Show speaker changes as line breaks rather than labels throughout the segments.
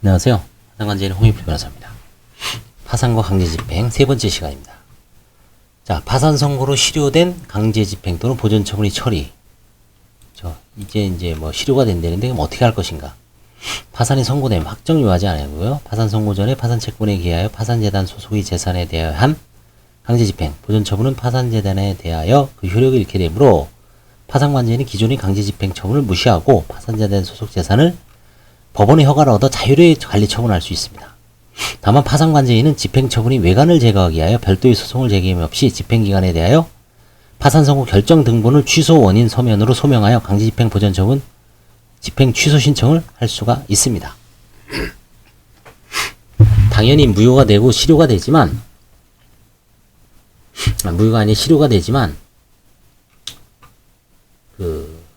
안녕하세요. 파산관제인 홍익표 변호사입니다. 파산과 강제집행 세 번째 시간입니다. 자, 파산 선고로 실효된 강제집행 또는 보존처분의 처리. 이제 실효가 된다는데 그럼 어떻게 할 것인가? 파산이 선고되면 확정 요하지 아니고요. 파산 선고 전에 파산채권에 기하여 파산재단 소속의 재산에 대한 강제집행, 보존처분은 파산재단에 대하여 그 효력을 잃게 되므로 파산관제인은 기존의 강제집행 처분을 무시하고 파산재단 소속 재산을 법원의 허가를 얻어 자유로이 관리 처분할 수 있습니다. 다만 파산관제인은 집행처분이 외관을 제거하기 위하여 별도의 소송을 제기함 없이 집행기간에 대하여 파산선고 결정 등본을 취소 원인 서면으로 소명하여 강제집행 보존처분 집행 취소 신청을 할 수가 있습니다. 당연히 무효가 되고 실효가 되지만 무효가 아닌 실효가 되지만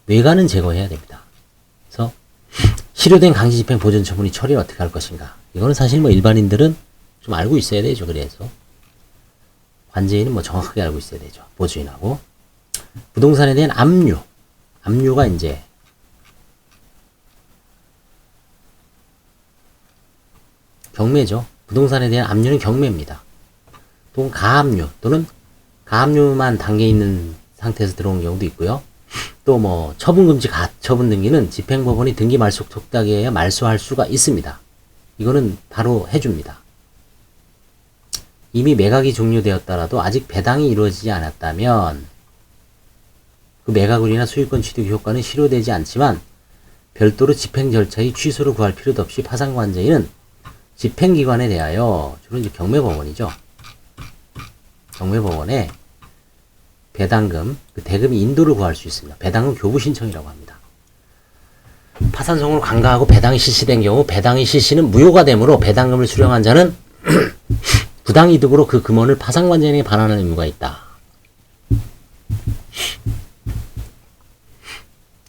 외관은 제거해야 됩니다. 그래서 실효된 강제집행 보존처분이 처리를 어떻게 할 것인가? 이거는 사실 일반인들은 좀 알고 있어야 되죠. 그래서 관제인은 정확하게 알고 있어야 되죠. 보주인하고 부동산에 대한 압류가 이제 경매죠. 부동산에 대한 압류는 경매입니다. 또는 가압류 또는 가압류만 담겨 있는 상태에서 들어온 경우도 있고요. 또 처분금지 가처분 등기는 집행법원이 등기 말소 촉탁에 의해 말소할 수가 있습니다. 이거는 바로 해줍니다. 이미 매각이 종료되었더라도 아직 배당이 이루어지지 않았다면 그 매각을이나 소유권 취득 효과는 실효되지 않지만 별도로 집행 절차의 취소를 구할 필요도 없이 파산관제인은 집행기관에 대하여 주로 이제 경매법원이죠. 경매법원에 배당금, 대금의 인도를 구할 수 있습니다. 배당금 교부 신청이라고 합니다. 파산 선고를 간과하고 배당이 실시된 경우 배당의 실시는 무효가 되므로 배당금을 수령한 자는 부당이득으로 그 금원을 파산관제인에게 반환할 의무가 있다.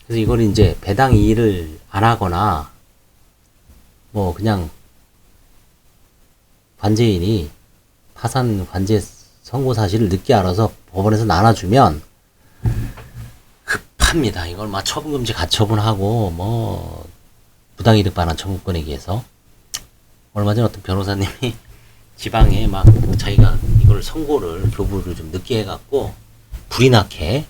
그래서 이걸 이제 배당 이의를 안 하거나 그냥 관제인이 파산 관제 선고 사실을 늦게 알아서 법원에서 나눠주면 급합니다. 이걸 처분금지 가처분하고 부당이득 반환 청구권에 의해서 얼마 전에 어떤 변호사님이 지방에 자기가 이걸 선고를 교부를 좀 늦게 해갖고 불이 나게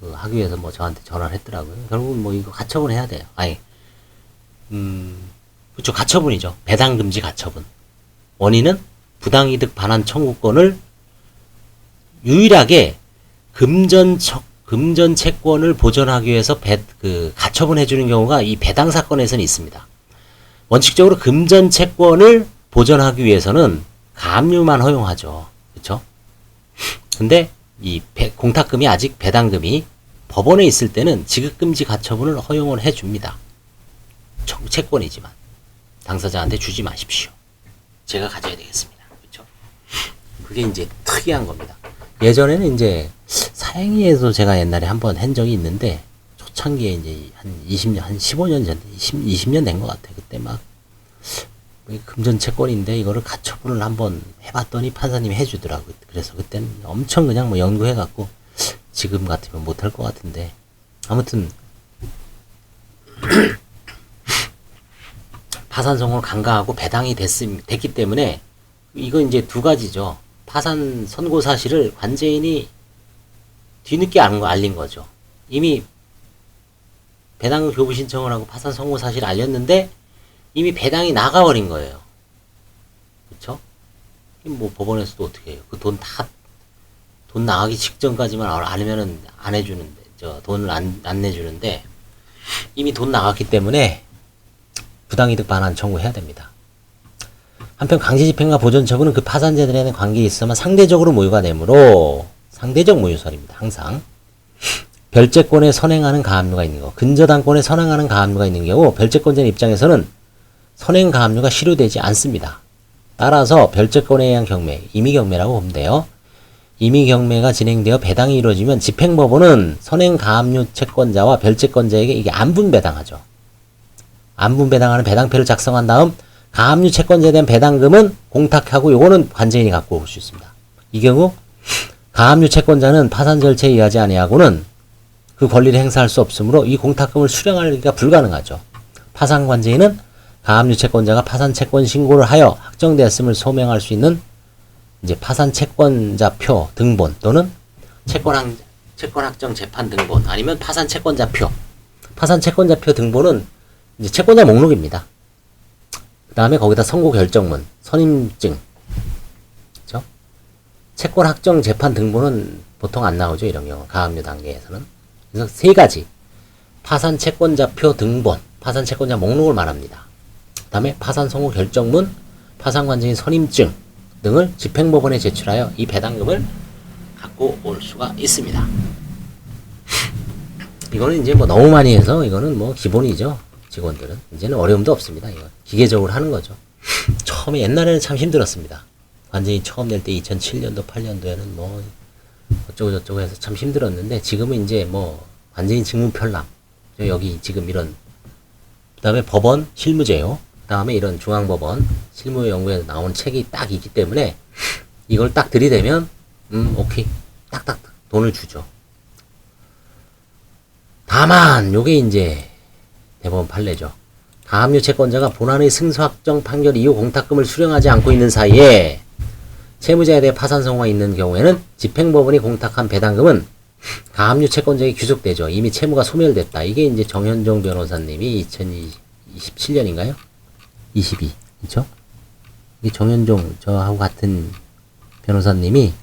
하기 위해서 저한테 전화를 했더라고요. 결국은 이거 가처분 해야 돼요. 그렇죠. 가처분이죠. 배당금지 가처분. 원인은 부당이득 반환 청구권을 유일하게 금전 채권을 보존하기 위해서 가처분해주는 경우가 이 배당 사건에서는 있습니다. 원칙적으로 금전 채권을 보존하기 위해서는 가압류만 허용하죠. 그렇죠? 근데 이 공탁금이 아직 배당금이 법원에 있을 때는 지급금지 가처분을 허용을 해줍니다. 채권이지만 당사자한테 주지 마십시오. 제가 가져야 되겠습니다. 그렇죠? 그게 이제 특이한 겁니다. 예전에는 이제 사행위에서 제가 옛날에 한번 한 적이 있는데 초창기에 이제 한 15년 전, 20년 된 것 같아요. 그때 금전 채권인데 이거를 가처분을 한번 해봤더니 판사님이 해주더라고요. 그래서 그때는 엄청 그냥 연구해갖고 지금 같으면 못할 것 같은데 아무튼 파산 선고를 간과하고 배당이 됐기 때문에 이거 이제 두 가지죠. 파산 선고 사실을 관제인이 뒤늦게 알린 거죠. 이미 배당금 교부 신청을 하고 파산 선고 사실을 알렸는데 이미 배당이 나가버린 거예요. 그쵸? 법원에서도 어떻게 해요? 그 돈 나가기 직전까지만 알면은 안 해주는데, 돈을 안 내주는데, 이미 돈 나갔기 때문에 부당이득 반환 청구해야 됩니다. 한편 강제집행과 보존처분은 그 파산재단에 관계에 있어만 상대적으로 무효가 되므로 상대적 무효설입니다. 항상 별채권에 선행하는 가압류가 있는 거, 근저당권에 선행하는 가압류가 있는 경우 별채권자 입장에서는 선행 가압류가 실효되지 않습니다. 따라서 별채권에 의한 경매, 임의경매라고 보면 돼요. 임의경매가 진행되어 배당이 이루어지면 집행법원은 선행 가압류 채권자와 별채권자에게 이게 안분배당하죠. 안분배당하는 배당표를 작성한 다음 가압류 채권자에 대한 배당금은 공탁하고 요거는 관제인이 갖고 올 수 있습니다. 이 경우 가압류 채권자는 파산 절차에 의하지 아니하고는 그 권리를 행사할 수 없으므로 이 공탁금을 수령하기가 불가능하죠. 파산관제인은 가압류 채권자가 파산 채권 신고를 하여 확정되었음을 소명할 수 있는 이제 파산 채권자표 등본 또는 채권 확정 재판 등본 아니면 파산 채권자표. 파산 채권자표 등본은 이제 채권자 목록입니다. 그 다음에 거기다 선고 결정문, 선임증. 그죠? 채권 확정 재판 등본은 보통 안 나오죠. 이런 경우 가압류 단계에서는. 그래서 세 가지. 파산 채권자표 등본, 파산 채권자 목록을 말합니다. 그 다음에 파산 선고 결정문, 파산 관계인 선임증 등을 집행법원에 제출하여 이 배당금을 갖고 올 수가 있습니다. 이거는 이제 뭐 너무 많이 해서 이거는 뭐 기본이죠. 직원들은. 이제는 어려움도 없습니다. 이거 기계적으로 하는 거죠. 처음에 옛날에는 참 힘들었습니다. 관제인 처음 낼 때 2007년도, 8년도에는 뭐 어쩌고 저쩌고 해서 참 힘들었는데 지금은 이제 뭐 관제인 직무편람 여기 지금 이런 그 다음에 법원 실무제요. 그 다음에 이런 중앙법원 실무연구에서 나온 책이 딱 있기 때문에 이걸 딱 들이대면 오케이 딱딱 돈을 주죠. 다만 요게 이제 대법원 판례죠. 가압류 채권자가 본안의 승소 확정 판결 이후 공탁금을 수령하지 않고 있는 사이에 채무자에 대해 파산 선고가 있는 경우에는 집행법원이 공탁한 배당금은 가압류 채권자에게 귀속되죠. 이미 채무가 소멸됐다. 이게 이제 정현종 변호사님이 2027년인가요? 22. 그쵸? 이 정현종 저하고 같은 변호사님이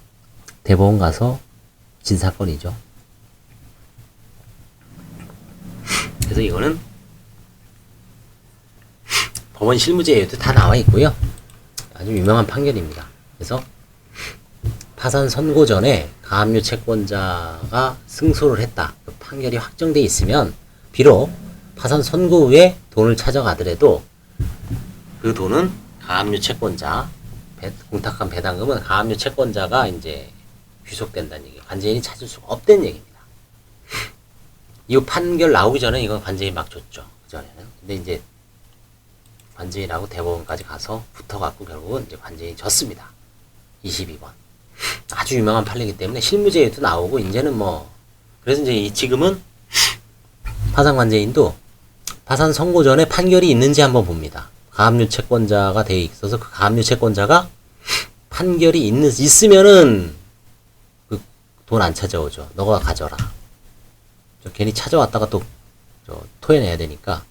대법원 가서 진 사건이죠. 그래서 이거는 법원 실무제에도 다 나와 있고요. 아주 유명한 판결입니다. 그래서 파산 선고 전에 가압류 채권자가 승소를 했다. 그 판결이 확정돼 있으면 비록 파산 선고 후에 돈을 찾아가더라도 그 돈은 가압류 채권자 공탁한 배당금은 가압류 채권자가 이제 귀속된다는 얘기. 관제인이 찾을 수가 없다는 얘기입니다. 이 판결 나오기 전에 이건 관제인 막 줬죠. 그 전에는. 근데 이제 관제인하고 대법원까지 가서 붙어갖고 결국은 이제 관제인이 졌습니다. 22번. 아주 유명한 판례이기 때문에 실무제에도 나오고 이제는 뭐 그래서 이제 지금은 파산 관제인도 파산 선고 전에 판결이 있는지 한번 봅니다. 가압류 채권자가 돼 있어서 그 가압류 채권자가 판결이 있으면은 그 돈 안 찾아오죠. 너가 가져라. 괜히 찾아왔다가 또 토해내야 되니까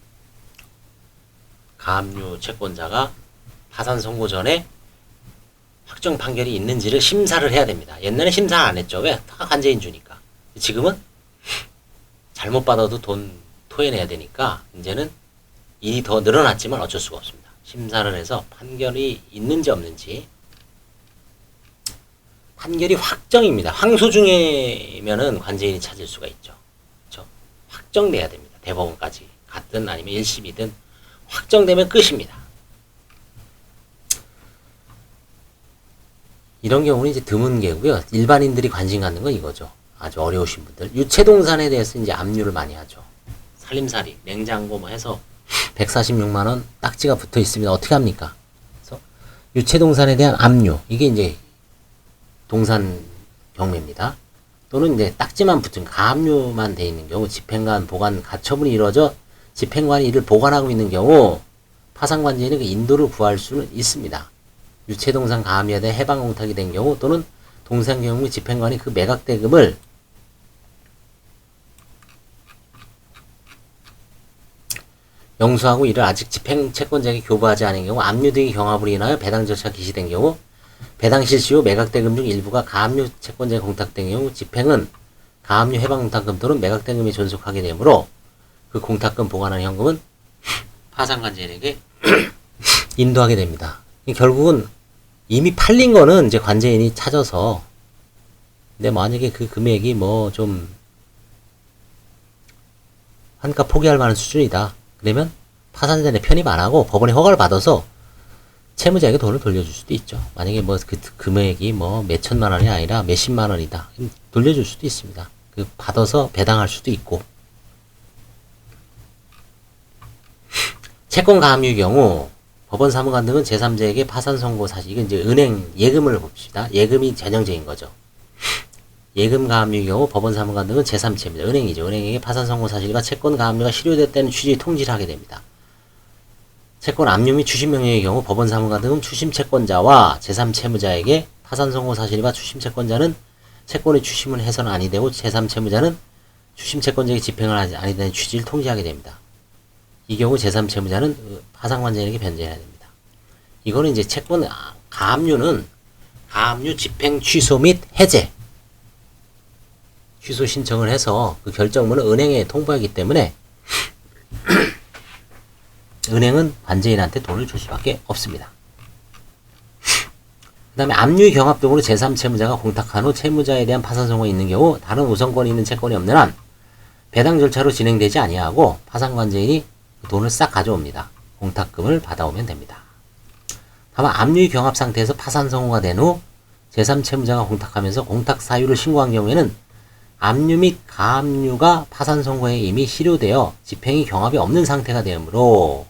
가압류 채권자가 파산 선고 전에 확정 판결이 있는지를 심사를 해야 됩니다. 옛날에 심사 안 했죠. 왜? 다 관제인 주니까. 지금은 잘못 받아도 돈 토해내야 되니까 이제는 일이 더 늘어났지만 어쩔 수가 없습니다. 심사를 해서 판결이 있는지 없는지. 판결이 확정입니다. 항소 중이면은 관제인이 찾을 수가 있죠. 그렇죠? 확정돼야 됩니다. 대법원까지 갔든 아니면 1심이든 확정되면 끝입니다. 이런 경우는 이제 드문 게고요. 일반인들이 관심 갖는 건 이거죠. 아주 어려우신 분들. 유체동산에 대해서 이제 압류를 많이 하죠. 살림살이, 냉장고 뭐 해서 146만원 딱지가 붙어 있으면 어떻게 합니까? 그래서 유체동산에 대한 압류. 이게 이제 동산 경매입니다. 또는 이제 딱지만 붙은 가압류만 돼 있는 경우 집행관, 보관, 가처분이 이루어져 집행관이 이를 보관하고 있는 경우 파산관제인은 그 인도를 구할 수는 있습니다. 유체동산 가압류에 대해 해방공탁이 된 경우 또는 동산경무 집행관이 그 매각대금을 영수하고 이를 아직 집행채권자에게 교부하지 않은 경우 압류 등의 경합으로 인하여 배당 절차가 기시된 경우 배당 실시 후 매각대금 중 일부가 가압류 채권자에 공탁된 경우 집행은 가압류 해방공탁금 또는 매각대금에 존속하게 되므로 그 공탁금 보관한 현금은 파산관제인에게 인도하게 됩니다. 결국은 이미 팔린 거는 이제 관제인이 찾아서 근데 만약에 그 금액이 뭐 좀 환가 포기할 만한 수준이다. 그러면 파산자의 편입 안 하고 법원의 허가를 받아서 채무자에게 돈을 돌려줄 수도 있죠. 만약에 뭐 그 금액이 뭐 몇천만 원이 아니라 몇십만 원이다. 돌려줄 수도 있습니다. 그 받아서 배당할 수도 있고. 채권 가압류의 경우 법원 사무관 등은 제3자에게 파산 선고 사실 이건 이제 은행 예금을 봅시다. 예금이 전형적인 거죠. 예금 가압류의 경우 법원 사무관 등은 제3채입니다. 은행이죠. 은행에게 파산 선고 사실과 채권 가압류가 실효됐다는 취지의 통지를 하게 됩니다. 채권 압류 및 추심 명령의 경우 법원 사무관 등 추심 채권자와 제3채무자에게 파산 선고 사실과 추심 채권자는 채권의 추심은 해서는 아니 되고 제3채무자는 추심 채권자에게 집행을 하지 아니다는 취지를 통지하게 됩니다. 이 경우 제3채무자는 파산관제인에게 변제해야 됩니다. 이거는 이제 채권 가압류는 가압류 집행 취소 및 해제 취소 신청을 해서 그 결정문을 은행에 통보하기 때문에 은행은 관제인한테 돈을 줄 수밖에 없습니다. 그 다음에 압류 경합 등으로 제3채무자가 공탁한 후 채무자에 대한 파산 선고가 있는 경우 다른 우선권이 있는 채권이 없는 한 배당 절차로 진행되지 아니하고 파산관제인이 그 돈을 싹 가져옵니다. 공탁금을 받아오면 됩니다. 다만 압류 경합 상태에서 파산 선고가 된 후 제3채무자가 공탁하면서 공탁 사유를 신고한 경우에는 압류 및 가압류가 파산 선고에 이미 실효되어 집행이 경합이 없는 상태가 되므로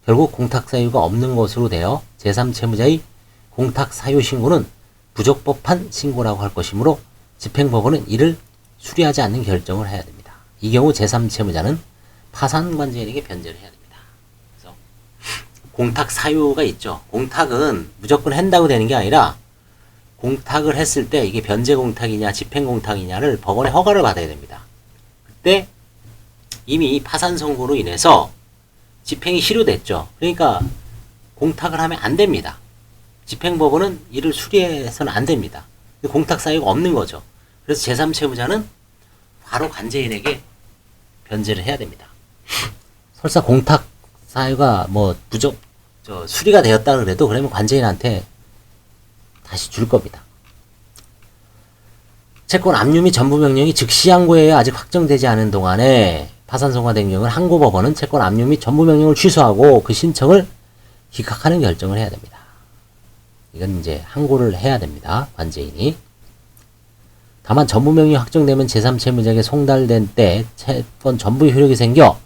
결국 공탁 사유가 없는 것으로 되어 제3채무자의 공탁 사유 신고는 부적법한 신고라고 할 것이므로 집행법원은 이를 수리하지 않는 결정을 해야 됩니다. 이 경우 제3채무자는 파산관제인에게 변제를 해야 됩니다. 그래서 공탁 사유가 있죠. 공탁은 무조건 한다고 되는 게 아니라 공탁을 했을 때 이게 변제 공탁이냐 집행 공탁이냐를 법원의 허가를 받아야 됩니다. 그때 이미 파산 선고로 인해서 집행이 실효됐죠. 그러니까 공탁을 하면 안 됩니다. 집행법원은 이를 수리해서는 안 됩니다. 공탁 사유가 없는 거죠. 그래서 제3채무자는 바로 관제인에게 변제를 해야 됩니다. 설사 공탁 사유가 뭐 수리가 되었다 그래도 그러면 관제인한테 다시 줄 겁니다. 채권 압류 및 전부 명령이 즉시 항고에 아직 확정되지 않은 동안에 파산 선고가 된 경우는 항고법원은 채권 압류 및 전부 명령을 취소하고 그 신청을 기각하는 결정을 해야 됩니다. 이건 이제 항고를 해야 됩니다. 관제인이. 다만 전부명령이 확정되면 제3채무자에게 송달된 때 채권 전부 효력이 생겨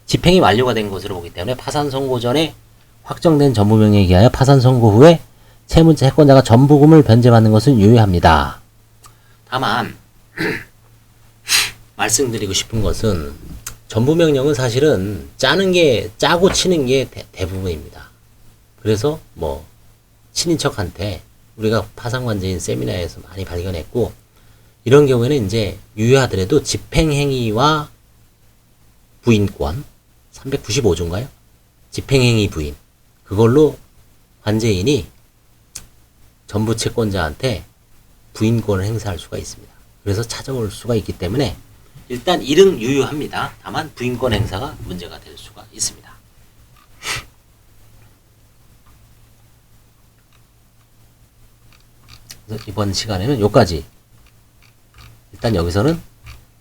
집행이 완료가 된 것으로 보기 때문에 파산 선고 전에 확정된 전부명령에 의하여 파산 선고 후에 채권자가 전부금을 변제받는 것은 유효합니다. 다만 말씀드리고 싶은 것은 전부명령은 사실은 짜고 치는 게 대부분입니다. 그래서 뭐 친인척한테 우리가 파산관제인 세미나에서 많이 발견했고, 이런 경우에는 이제 유효하더라도 집행행위와 부인권 395조인가요? 집행행위 부인 그걸로 관제인이 전부 채권자한테 부인권을 행사할 수가 있습니다. 그래서 찾아올 수가 있기 때문에 일단 일은 유효합니다. 다만 부인권 행사가 문제가 될 수가 있습니다. 그래서 이번 시간에는 여기까지. 일단 여기서는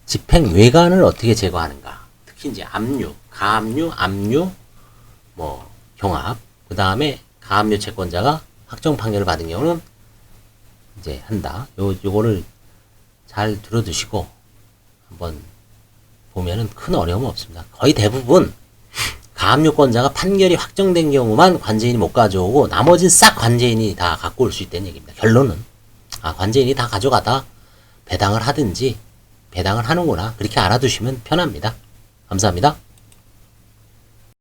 집행 외관을 어떻게 제거하는가, 특히 이제 압류, 가압류, 압류, 뭐 경합, 그 다음에 가압류 채권자가 확정 판결을 받은 경우는 이제 한다. 요거를 잘 들어두시고 한번 보면은 큰 어려움 없습니다. 거의 대부분 가압류권자가 판결이 확정된 경우만 관제인이 못 가져오고 나머지는 싹 관제인이 다 갖고 올 수 있다는 얘기입니다. 결론은 관제인이 다 가져가다 배당을 하든지 배당을 하는구나, 그렇게 알아두시면 편합니다. 감사합니다.